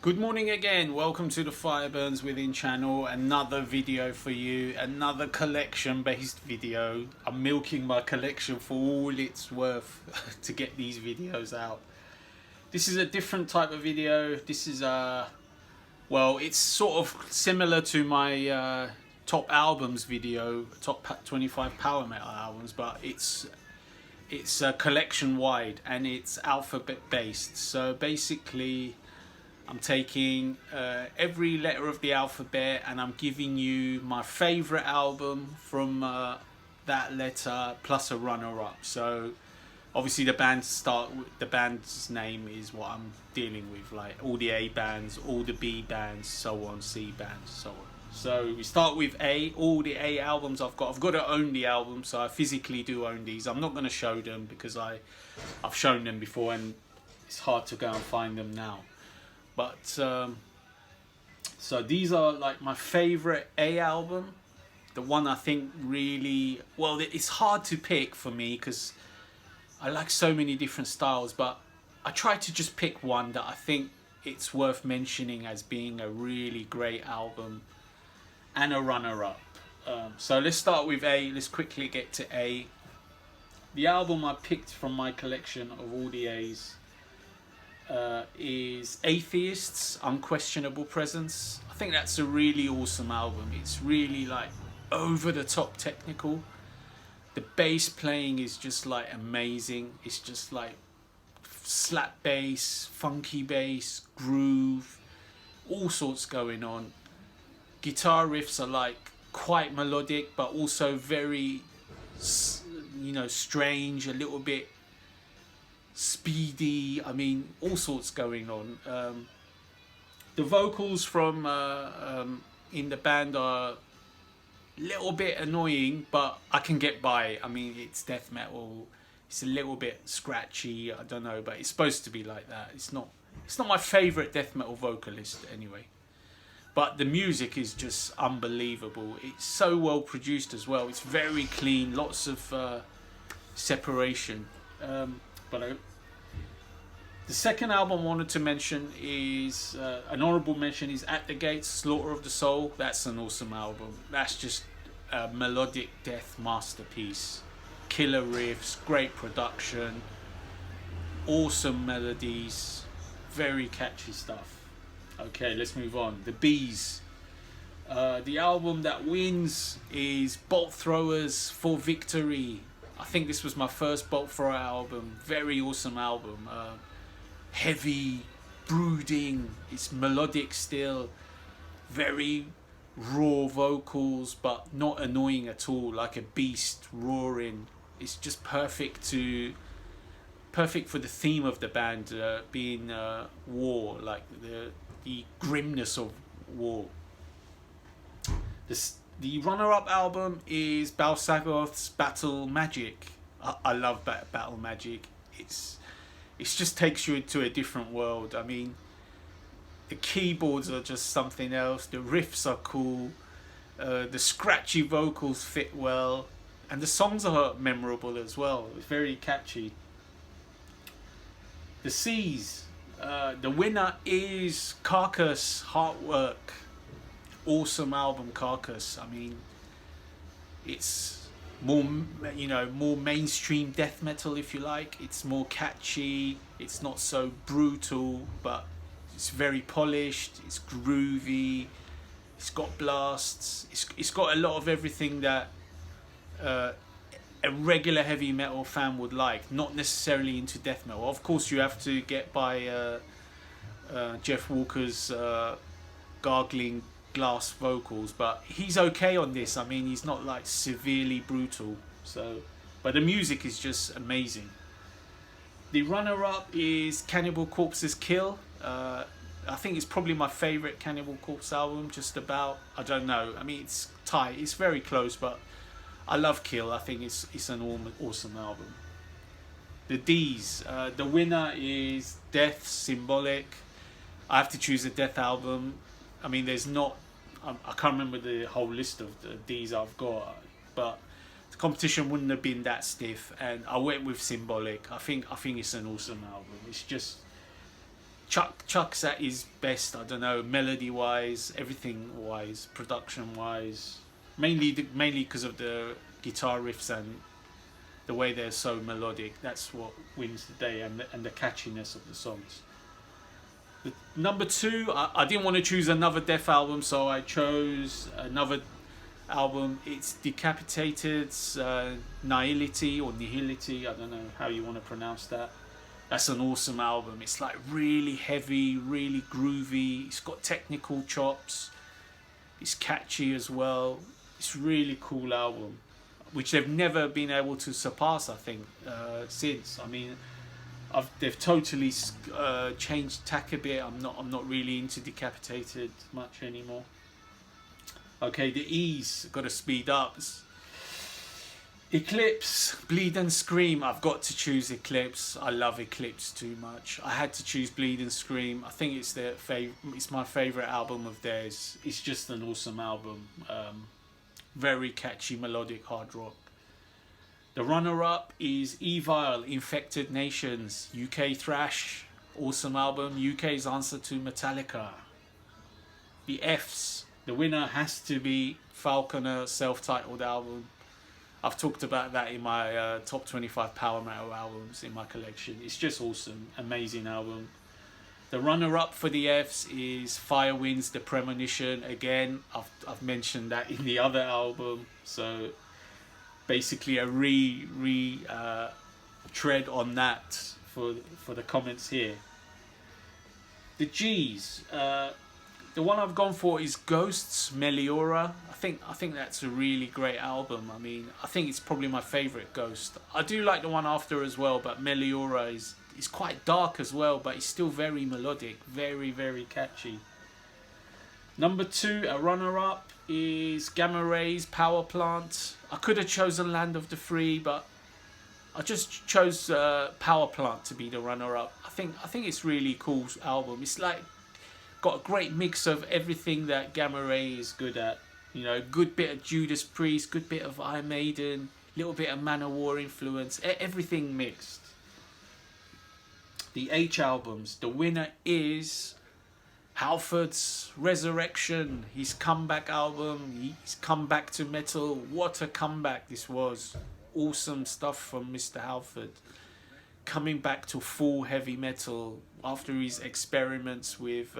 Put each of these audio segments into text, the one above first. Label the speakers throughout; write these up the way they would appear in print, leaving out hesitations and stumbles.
Speaker 1: Good morning again, welcome to the Fire Burns Within channel. Another video for you, another collection based video. I'm milking my collection for all it's worth to get these videos out. This is a different type of video. This is well, it's sort of similar to my top albums video, top 25 power metal albums, but it's collection wide and it's alphabet based. So basically I'm taking every letter of the alphabet and I'm giving you my favorite album from that letter plus a runner-up. So obviously the band's name is what I'm dealing with, like all the A bands, all the B bands, so on, C bands, so on. So we start with A, all the A albums I've got to own the album, so I physically do own these. I'm not going to show them because I've shown them before and it's hard to go and find them now. But so these are like my favorite A album, the one I think really, well, it's hard to pick for me because I like so many different styles, but I try to just pick one that I think it's worth mentioning as being a really great album and a runner-up. So let's start with A. Let's quickly get to A. The album I picked from my collection of all the A's is Atheist's Unquestionable Presence. I think that's a really awesome album. It's really like over the top technical. The bass playing is just like amazing. It's just like slap bass, funky bass, groove, all sorts going on. Guitar riffs are like quite melodic but also very, you know, strange, a little bit speedy. I mean, all sorts going on. The vocals from in the band are a little bit annoying, but I can get by. I mean, it's death metal. It's a little bit scratchy. I don't know, but it's supposed to be like that. It's not my favorite death metal vocalist anyway. But the music is just unbelievable. It's so well produced as well. It's very clean. Lots of separation. The second album I wanted to mention is an honourable mention is At the Gates, Slaughter of the Soul. That's an awesome album. That's just a melodic death masterpiece. Killer riffs, great production, awesome melodies, very catchy stuff. Okay, let's move on. The Bees. The album that wins is Bolt Throwers for Victory. I think this was my first Bolt Thrower album. Very awesome album. Heavy, brooding, it's melodic still, very raw vocals but not annoying at all, like a beast roaring. It's just perfect for the theme of the band, being war, like the grimness of war. The runner-up album is Balsagoth's Battle Magic. I love Battle Magic. It just takes you into a different world. I mean, the keyboards are just something else. The riffs are cool. The scratchy vocals fit well. And the songs are memorable as well. It's very catchy. The C's. The winner is Carcass, Heartwork. Awesome album, Carcass. I mean, it's more, you know, more mainstream death metal, if you like. It's more catchy. It's not so brutal, but it's very polished. It's groovy. It's got blasts. It's got a lot of everything that a regular heavy metal fan would like. Not necessarily into death metal. Of course, you have to get by Jeff Walker's gargling glass vocals, but he's okay on this. I mean, he's not like severely brutal. So, but the music is just amazing. The runner-up is Cannibal Corpse's Kill. I think it's probably my favorite Cannibal Corpse album. Just about. I don't know. I mean, it's tight. It's very close, but I love Kill. I think it's an awesome album. The D's. The winner is Death Symbolic. I have to choose a Death album. I mean, there's not, I can't remember the whole list of the D's I've got, but the competition wouldn't have been that stiff, and I went with Symbolic. I think it's an awesome album. It's just Chuck's at his best. I don't know, melody wise, everything wise, production wise. Mainly because of the guitar riffs and the way they're so melodic. That's what wins the day, and the catchiness of the songs. The number two, I didn't want to choose another Death album, so I chose another album. It's Decapitated's Nihility or Nihility. I don't know how you want to pronounce that. That's an awesome album. It's like really heavy, really groovy. It's got technical chops. It's catchy as well. It's a really cool album, which they've never been able to surpass, I think, since. I mean, they've totally changed tack a bit. I'm not really into Decapitated much anymore. Okay, the E's got to speed up. Eclipse, Bleed and Scream. I've got to choose Eclipse. I love Eclipse too much. I had to choose Bleed and Scream. I think it's my favourite album of theirs. It's just an awesome album. Very catchy melodic hard rock. The runner-up is Evil, Infected Nations, UK thrash, awesome album. UK's answer to Metallica. The F's, the winner has to be Falconer, self-titled album. I've talked about that in my top 25 power metal albums in my collection. It's just awesome, amazing album. The runner-up for the F's is Firewind's The Premonition. Again, I've mentioned that in the other album. So basically a tread on that for the comments here. The G's. The one I've gone for is Ghosts, Meliora. I think that's a really great album. I mean, I think it's probably my favourite Ghost. I do like the one after as well, but Meliora is quite dark as well, but it's still very melodic, very, very catchy. Number two, a runner-up, is Gamma Ray's Power Plant. I could have chosen Land of the Free, but I just chose Power Plant to be the runner-up. I think it's really cool album. It's like got a great mix of everything that Gamma Ray is good at. You know, good bit of Judas Priest, good bit of Iron Maiden, little bit of Manowar influence, everything mixed. The H albums, the winner is Halford's Resurrection, his comeback album. He's come back to metal. What a comeback this was. Awesome stuff from Mr. Halford. Coming back to full heavy metal after his experiments with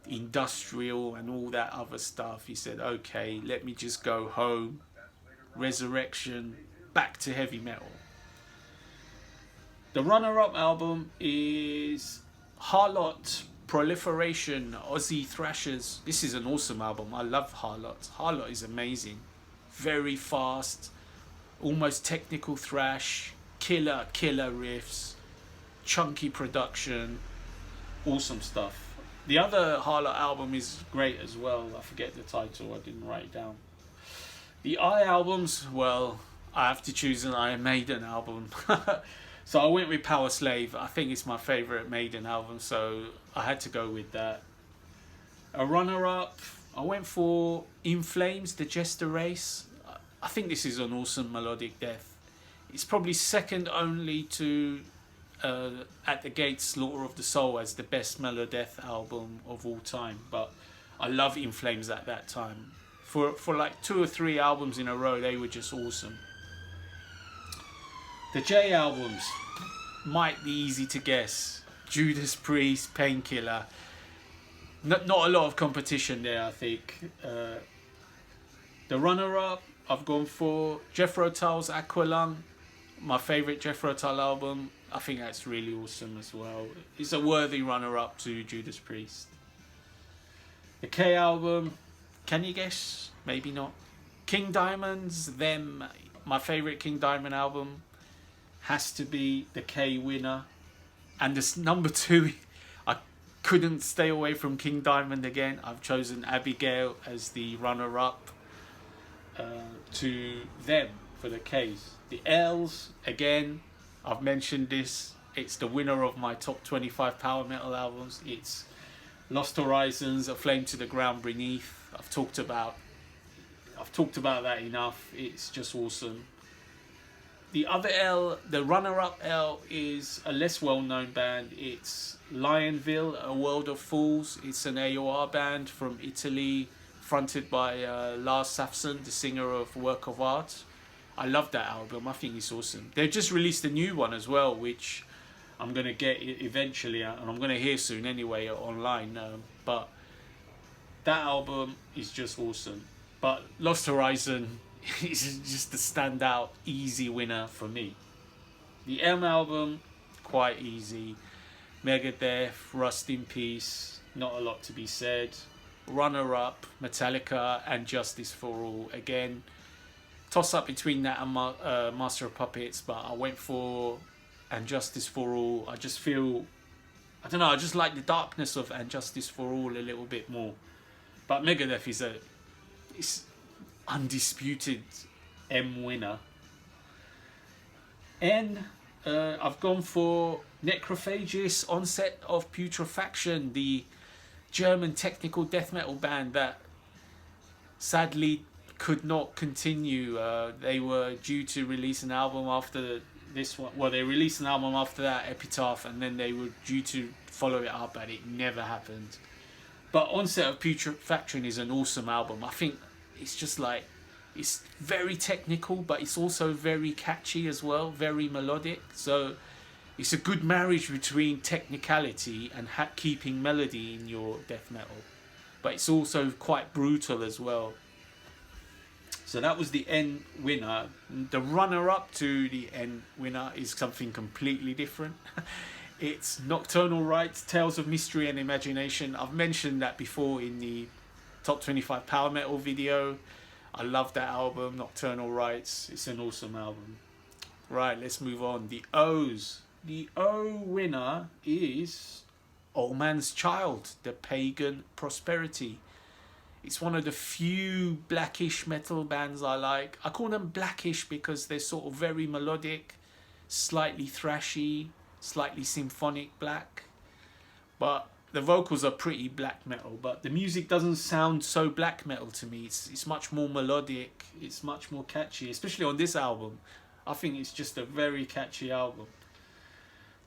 Speaker 1: industrial and all that other stuff. He said, okay, let me just go home. Resurrection, back to heavy metal. The runner-up album is Harlot, Proliferation, Aussie Thrashers. This is an awesome album. I love Harlot. Harlot is amazing. Very fast, almost technical thrash, killer riffs, chunky production, awesome stuff. The other Harlot album is great as well. I forget the title, I didn't write it down. The I albums, well, I have to choose an Iron Maiden album. So I went with Power Slave. I think it's my favourite Maiden album, so I had to go with that. A runner-up, I went for In Flames, The Jester Race. I think this is an awesome melodic death. It's probably second only to At the Gates, Slaughter of the Soul as the best melodeath album of all time. But I love In Flames at that time. For like 2 or 3 albums in a row, they were just awesome. The J albums might be easy to guess. Judas Priest, Painkiller. Not a lot of competition there, I think. The runner-up, I've gone for Jethro Tull's Aqualung. My favourite Jethro Tull album. I think that's really awesome as well. It's a worthy runner-up to Judas Priest. The K album, can you guess? Maybe not. King Diamond's Them. My favourite King Diamond album has to be the K winner. And this number 2, I couldn't stay away from King Diamond again. I've chosen Abigail as the runner-up to Them for the Ks. The L's, again, I've mentioned this. It's the winner of my top 25 power metal albums. It's Lost Horizons, A Flame to the Ground Beneath. I've talked about that enough. It's just awesome. The other L, the runner-up L, is a less well-known band. It's Lionville, A World of Fools. It's an AOR band from Italy, fronted by Lars Safson, the singer of Work of Art. I love that album. I think it's awesome. They've just released a new one as well, which I'm going to get eventually, and I'm going to hear soon anyway online. But that album is just awesome. But Lost Horizon is just a standout, easy winner for me. The M album, quite easy. Megadeth, Rust in Peace, not a lot to be said. Runner-up, Metallica and Justice for All. Again, toss up between that and Master of Puppets, but I went for And Justice for All. I just feel, I don't know, I just like the darkness of And Justice for All a little bit more. But Megadeth is undisputed M winner. N, I've gone for Necrophagist, Onset of Putrefaction, the German technical death metal band that sadly could not continue. They were due to release an album after this one. Well, they released an album after that, Epitaph, and then they were due to follow it up, and it never happened. But Onset of Putrefaction is an awesome album. I think it's just like, it's very technical, but it's also very catchy as well, very melodic. So it's a good marriage between technicality and keeping melody in your death metal. But it's also quite brutal as well. So that was the N winner. The runner-up to the N winner is something completely different. It's Nocturnal Rites, Tales of Mystery and Imagination. I've mentioned that before in the Top 25 Power Metal video. I love that album, Nocturnal Rites. It's an awesome album. Right, let's move on. The O's. The O winner is Old Man's Child, The Pagan Prosperity. It's one of the few blackish metal bands I like. I call them blackish because they're sort of very melodic, slightly thrashy, slightly symphonic black. But the vocals are pretty black metal, but the music doesn't sound so black metal to me. It's much more melodic, it's much more catchy, especially on this album. I think it's just a very catchy album.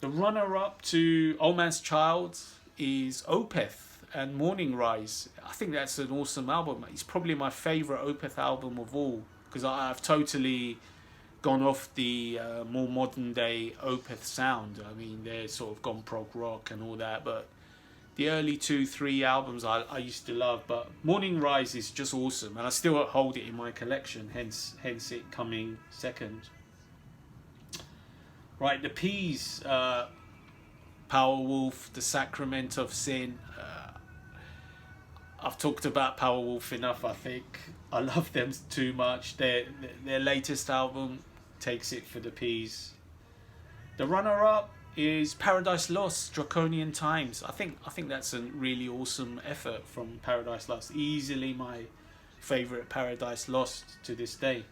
Speaker 1: The runner-up to Old Man's Child is Opeth and Morning Rise. I think that's an awesome album. It's probably my favourite Opeth album of all, because I've totally gone off the more modern day Opeth sound. I mean, they're sort of gone prog rock and all that, but the early 2-3 albums I used to love. But Morning Rise is just awesome, and I still hold it in my collection, hence it coming second. Right, the P's, Powerwolf, The Sacrament of Sin. I've talked about Powerwolf enough, I think. I love them too much. Their latest album takes it for the P's. The runner-up is Paradise Lost, Draconian Times. I think that's a really awesome effort from Paradise Lost. Easily my favourite Paradise Lost to this day.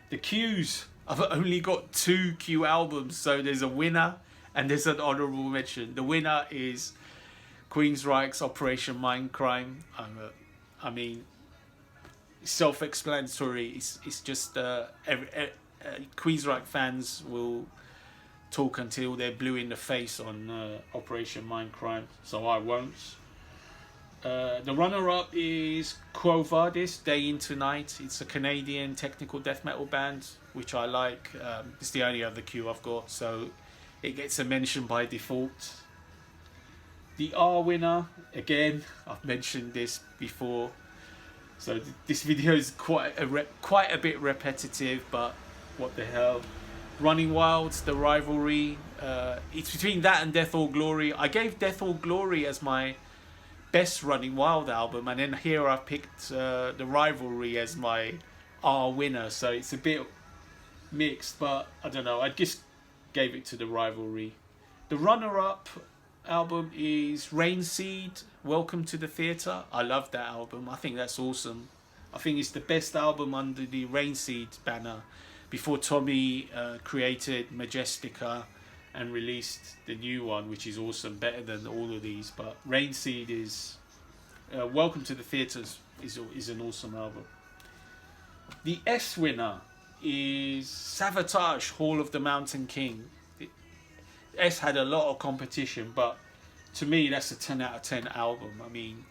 Speaker 1: The Q's. I've only got 2 Q albums, so there's a winner and there's an honourable mention. The winner is Queensryche's Operation Mindcrime. I mean, self-explanatory. It's just Queensryche fans will talk until they're blue in the face on Operation Mindcrime, so I won't. The runner-up is Quo Vadis, Day Into Night. It's a Canadian technical death metal band, which I like. It's the only other Q I've got, so it gets a mention by default. The R winner, again, I've mentioned this before, so this video is quite a bit repetitive, but what the hell. Running Wild, The Rivalry. It's between that and Death or Glory. I gave Death or Glory as my best Running Wild album, and then here I've picked The Rivalry as my R winner, so it's a bit mixed, but I don't know, I just gave it to The Rivalry. The runner-up album is Rainseed, Welcome to the Theatre. I love that album. I think that's awesome. I think it's the best album under the Rainseed banner before Tommy created Majestica and released the new one, which is awesome, better than all of these. But Rainseed is Welcome to the Theatre is an awesome album. The S winner, is Sabotage, Hall of the Mountain King. S had a lot of competition, but to me that's a 10 out of 10 album. I mean,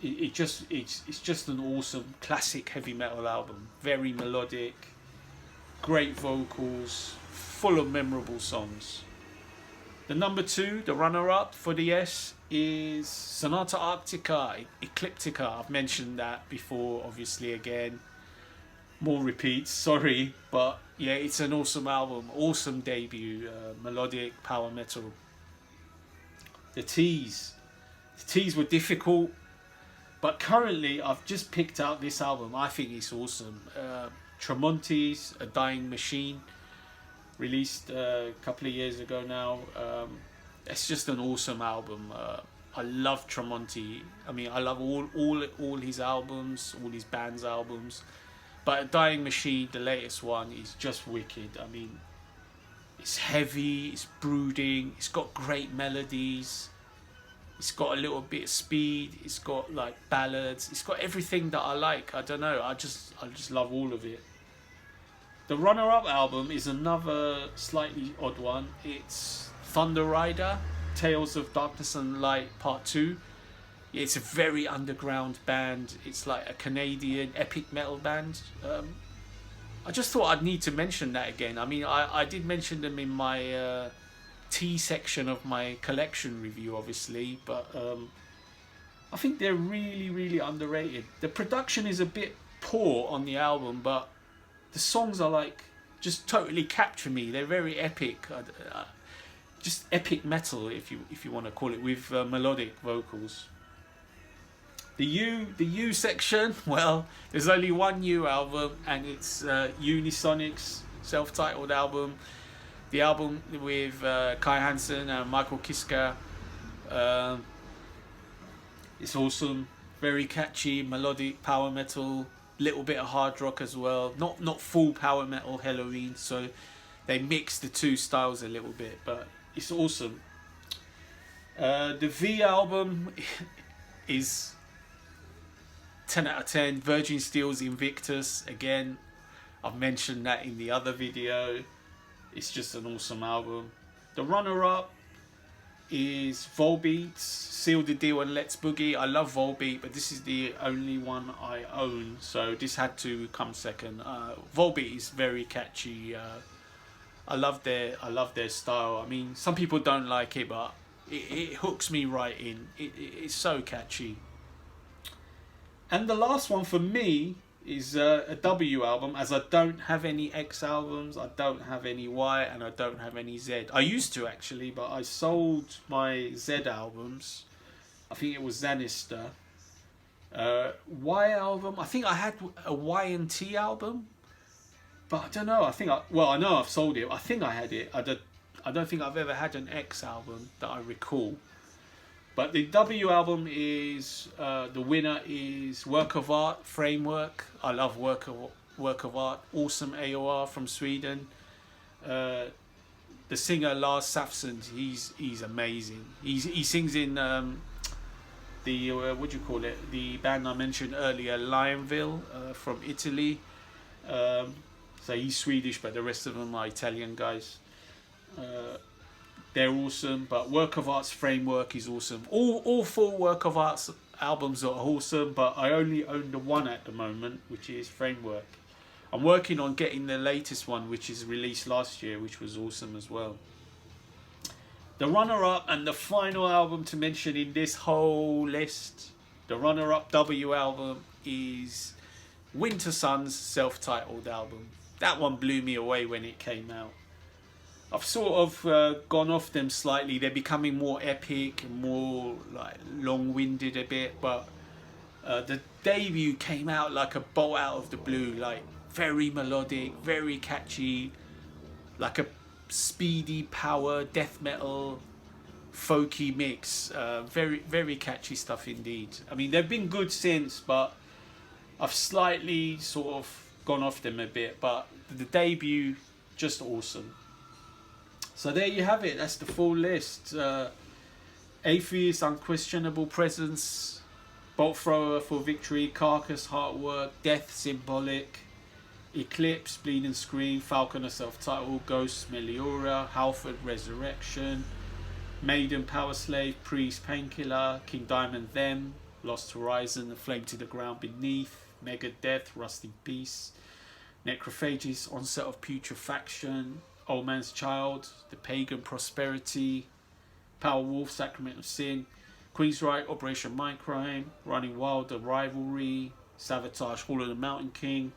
Speaker 1: it's just an awesome classic heavy metal album. Very melodic, great vocals, full of memorable songs. The number 2, the runner-up for the S, is Sonata Arctica, Ecliptica. I've mentioned that before, obviously. Again, more repeats, sorry, but yeah, it's an awesome album, awesome debut, melodic power metal. The T's were difficult, but currently I've just picked out this album. I think it's awesome. Tremonti's A Dying Machine, released a couple of years ago now. It's just an awesome album. I love Tremonti. I mean, I love all his albums, all his band's albums. But A Dying Machine, the latest one, is just wicked. I mean, it's heavy, it's brooding, it's got great melodies, it's got a little bit of speed, it's got like ballads, it's got everything that I like. I don't know, I just love all of it. The runner-up album is another slightly odd one. It's Thunder Rider, Tales of Darkness and Light Part 2. It's a very underground band. It's like a Canadian epic metal band. I just thought I'd need to mention that again. I mean, I did mention them in my T section of my collection review, obviously, but I think they're really, really underrated. The production is a bit poor on the album, but the songs are like just totally capture me. They're very epic, just epic metal, if you want to call it, with melodic vocals. The U section, well, there's only one U album, and it's Unisonic's self-titled album. The album with Kai Hansen and Michael Kiska. It's awesome, very catchy, melodic power metal, little bit of hard rock as well. Not full power metal Halloween, so they mix the two styles a little bit, but it's awesome. The V album is 10 out of 10. Virgin Steel's Invictus, again, I've mentioned that in the other video. It's just an awesome album. The runner-up is Volbeat's Seal the Deal and Let's Boogie. I love Volbeat, but this is the only one I own, so this had to come second. Volbeat is very catchy. I love their style. I mean, some people don't like it, but it hooks me right in. It's so catchy. And the last one for me is a W album, as I don't have any X albums, I don't have any Y, and I don't have any Z. I used to actually, but I sold my Z albums. I think it was Zanister. Y album, I think I had a Y and T album, but I don't know. I know I've sold it. I think I had it. I don't think I've ever had an X album that I recall. But the W album is, the winner is Work of Art, Framework. I love Work of Art. Awesome AOR from Sweden. The singer Lars Safsund, he's amazing. He sings in the what do you call it? The band I mentioned earlier, Lionville, from Italy. So he's Swedish, but the rest of them are Italian guys. They're awesome, but Work of Art's Framework is awesome. All four Work of Art's albums are awesome, but I only own the one at the moment, which is Framework. I'm working on getting the latest one, which is released last year, which was awesome as well. The runner-up and the final album to mention in this whole list, the runner-up W album, is Winter Sun's self-titled album. That one blew me away when it came out. I've sort of gone off them slightly. They're becoming more epic, more like long-winded a bit, but the debut came out like a bolt out of the blue, like very melodic, very catchy, like a speedy power death metal folky mix. Very, very catchy stuff indeed. I mean, they've been good since, but I've slightly sort of gone off them a bit, but the debut, just awesome. So there you have it. That's the full list. Atheist, Unquestionable Presence, Bolt Thrower for Victory, Carcass, Heartwork, Death, Symbolic, Eclipse, Bleed and Scream, Falconer self-titled, Ghost, Meliora, Halford, Resurrection, Maiden, Power Slave, Priest, Painkiller, King Diamond, Them, Lost Horizon, The Flame to the Ground Beneath, Megadeth, Rust in Peace, Necrophages, Onset of Putrefaction, Old Man's Child, The Pagan Prosperity, Power Wolf, Sacrament of Sin, Queensryche, Operation Mindcrime, Running Wild, The Rivalry, Savatage, Hall of the Mountain King,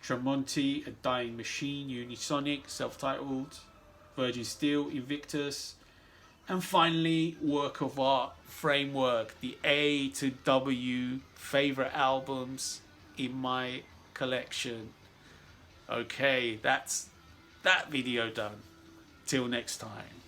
Speaker 1: Tremonti, A Dying Machine, Unisonic, self-titled, Virgin Steel, Invictus, and finally, Work of Art, Framework, the A to W favourite albums in my collection. Okay, that's that video done. Till next time.